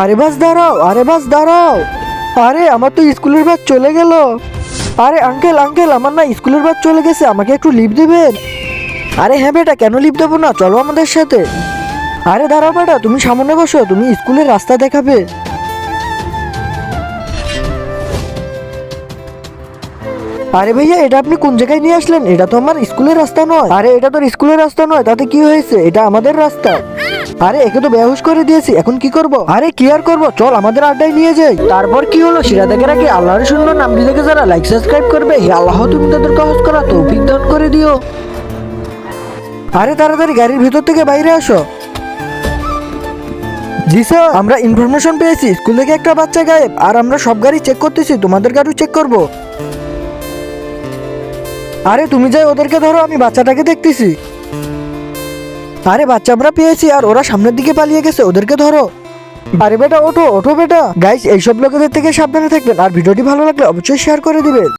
আরে বাস দাঁড়াও, আরে বাস দাঁড়াও। আরে আমার তো স্কুলের বাস চলে গেল। আরে আঙ্কেল আঙ্কেল, আমার না স্কুলের বাস চলে গেছে, আমাকে একটু লিভ দেবেন? আরে হ্যাঁ বেটা, কেন লিভ দেবো না, চলো আমাদের সাথে। আরে দাঁড়াও বেটা, তুমি সামনে বসো, তুমি স্কুলের রাস্তা দেখাবে। আরে ভাইয়া, এটা আপনি কোন জায়গায় নিয়ে আসলেন? এটা তো আমার স্কুলের রাস্তা নয়। আরে এটা তো স্কুলের রাস্তা নয়, তাতে কি হয়েছে? এটা আমাদের রাস্তা। আরে একে তো বেহুশ করে দিয়েছি, এখন কি করব? আরে কি আর করবো, চল আমাদের আড্ডায় নিয়ে যাই। তারপর কি হলো সেটা দেখার আগে আল্লাহর সুন্দর নামটি দেখে যারা লাইক সাবস্ক্রাইব করবে, হে আল্লাহ তুমি তাদেরকে সহজ করা তৌফিক দান করে দিও। আরে তাড়াতাড়ি গাড়ির ভিতর থেকে বাইরে আসো। জি স্যার, আমরা ইনফরমেশন পেয়েছি স্কুল থেকে একটা বাচ্চা গায়েব, আর আমরা সব গাড়ি চেক করতেছি, তোমাদের গাড়িও চেক করব। আরে তুমি যাই ওদেরকে ধরো, আমি বাচ্চাটাকে দেখতেছি। আরে বাচ্চা আমরা পেয়েছি, আর ওরা সামনের দিকে পালিয়ে গেছে, ওদেরকে ধরো। আরে বেটা ওঠো ওঠো বেটা। গাইস, এইসব লোকেদের থেকে সাবধানে থাকবেন, আর ভিডিওটি ভালো লাগলে অবশ্যই শেয়ার করে দিবেন।